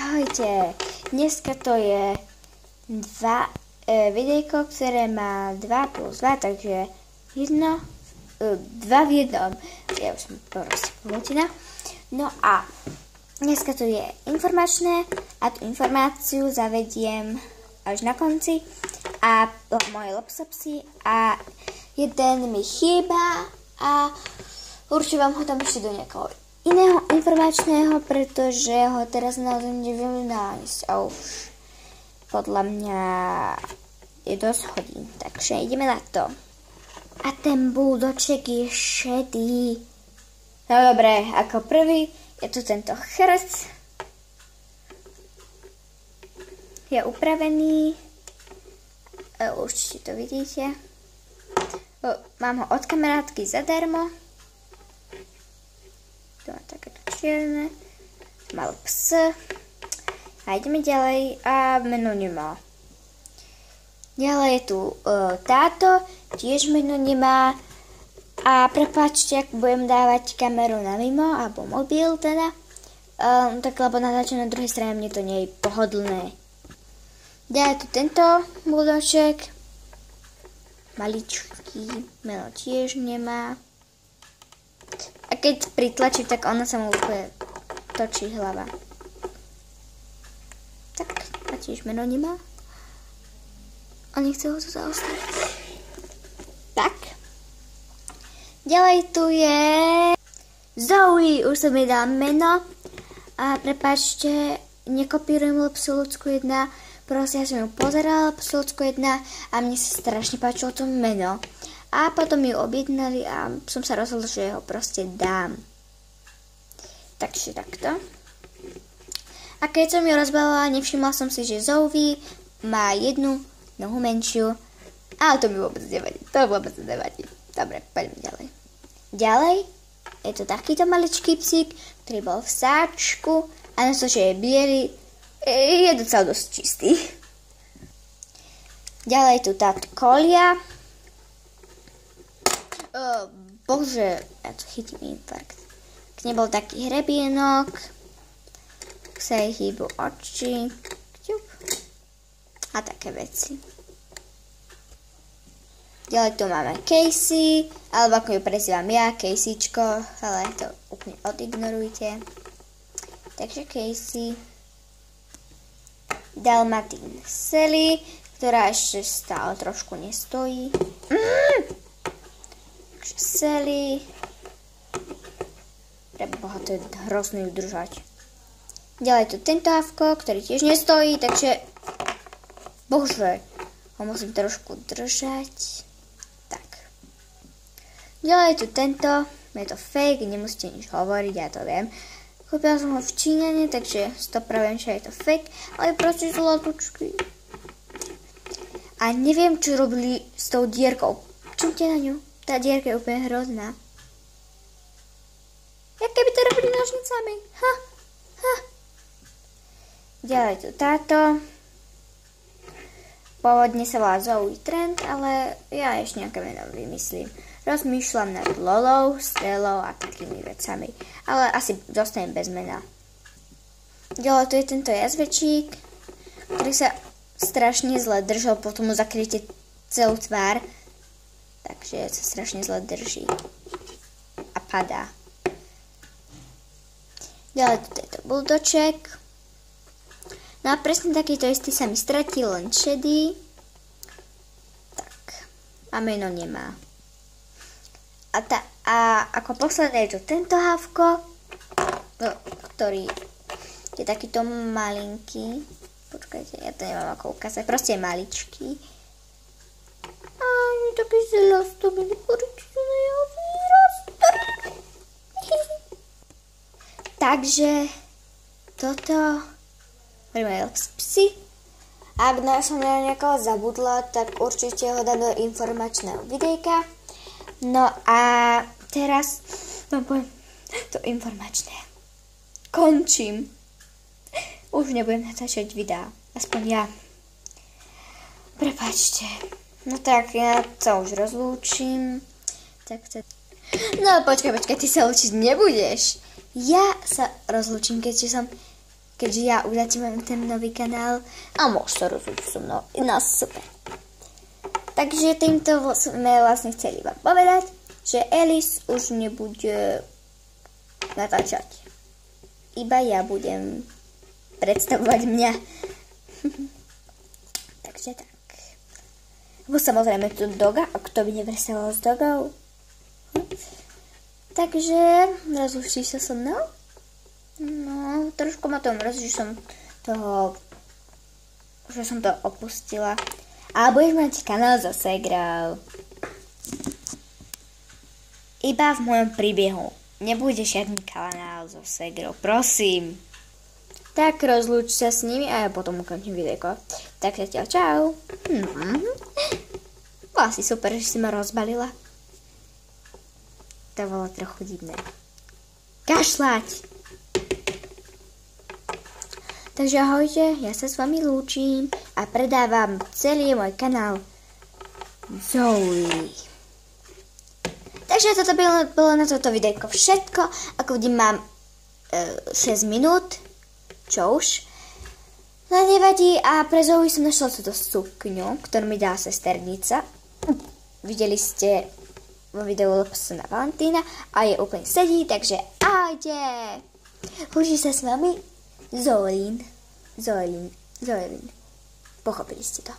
Ahojte, dneska to je videjko, ktoré má 2 plus 2, takže 2 v jednom. Ja už som proste polotina. No a dneska to je informačné a tú informáciu zavediem až na konci a moje lapsopsy a jeden mi chýba a určite vám ho tam ešte do nejakého iného informačného, pretože ho teraz naozaj neviem nájsť a už podľa mňa je dosť hodín, takže ideme na to. A ten buldoček je šedý. No dobre, ako prvý je tu tento chrst. Je upravený. Určite to vidíte. Mám ho od kamarátky zadarmo. Tu má takéto čierne. Mal ps. A ideme ďalej. A meno nemá. Ďalej je tu táto. Tiež meno nemá. A prepáčte, ak budem dávať kameru na mimo, alebo mobil teda. Tak lebo natáčam na druhej strane, mne to nie je pohodlné. Ďalej tu tento buldoček. Maličký. Meno tiež nemá. A keď pritlačí, tak ona sa mu úplne točí hlava. Tak, a tiež meno nemá. A nechce ho to zaostrať. Tak. Ďalej tu je Zoe. Už som jej dala meno. A prepáčte, nekopírujem Lapsolucku 1. Proste ja som ju pozerala Lapsolucku 1 a mne sa strašne páčilo to meno. A potom ju objednali a som sa rozhodla, že ho proste dám. Takže takto. A keď som ju rozbalila, nevšimla som si, že Zoe má jednu nohu menšiu. Ale to mi vôbec nevadí. To vôbec nevadí. Dobre, poďme ďalej. Ďalej je to takýto maličký psík, ktorý bol v sáčku. A na to, že je biely, je docela dosť čistý. Ďalej je tu táto kolia. Bože, ja to chytím infarkt. Keď nebol taký hrebienok, sa jej hýbu oči, a také veci. Ďalej tu máme Casey, alebo ako ju prezývam ja, Caseyčko, ale to úplne odignorujte. Takže Casey. Dalmatín Sally, ktorá ešte stále trošku nestojí. Takže Sally. Preboha, to je hrozný udržať. Ďalej tu tento havko, ktorý tiež nestojí, takže bože, ho musím trošku držať. Tak. Ďalej tu tento, je to fake, nemusíte nič hovoriť, ja to viem. Kúpila som ho v Číňane, takže 100% že je to fake, ale je proste zlatučký. A neviem, čo robili s tou dierkou. Čumte na ňu, tá dierka je úplne hrozná. Jak keby to robili nožnicami. Ďalej tu táto. Pôvodne sa volá Zoe Trent, ale ja ešte nejaké meno vymyslím. Rozmýšľam nad Lolou, Strelou a takými vecami. Ale asi dostanem bez mena. Ďalej tu je tento jazvečík, ktorý sa strašne zle držal, potom mu zakryjete celú tvár. Takže sa strašne zle drží. A padá. Ďalej tu je to buldoček. No a presne takýto istý sa mi stratil, len šedý. Tak. A meno nemá. A ako posledné je tu tento havko, ktorý je takýto malinký. Počkajte, ja to nemám ako ukázať. Proste je maličký. A je taký zelostomilý. Počkajte na jeho výrastok. Takže toto boli moje psy. Ak som na nejakého zabudla, tak určite ho dám do informačného videjka. No a teraz vám poviem to informačné. Končím. Už nebudem natáčať videá. Aspoň ja. Prepáčte. No tak, ja sa už rozlúčim. No počkaj, ty sa lúčiť nebudeš. Ja sa rozlúčim, keďže som keďže ja už začínam ten nový kanál a môžeš sa rozhodnúť so mnou. No super. Takže týmto sme vlastne chceli vám povedať, že Alice už nebude natáčať. Iba ja budem predstavovať mňa. Takže tak. Bo samozrejme tu Doga, a kto by nepredstavoval s Dogou? Takže rozlúčíš sa so mnou? No, trošku ma to mrzí, že som to opustila. A budeš mať kanál so Segrou. Iba v mojom príbehu. Nebude žiadny kanál so Segrou, prosím. Tak rozlúč sa s nimi a ja potom ukončím videjko. Tak zatiaľ čau. Bolo asi super, že si ma rozbalila. To bolo trochu divné. Kašľať! Takže ahojte, ja sa s vami lúčim a predávam celý môj kanál Zoe. Takže toto bolo na toto videjko všetko. Ako vidím, mám 6 minút. Čo už? No nevadí, a pre Zoe som našla túto sukňu, ktorú mi dá sesternica. Videli ste vo videu Lopsa na Valentína a je úplne sedí, takže ahojte! Lúči sa s vami Zoelín. Pochopili ste to.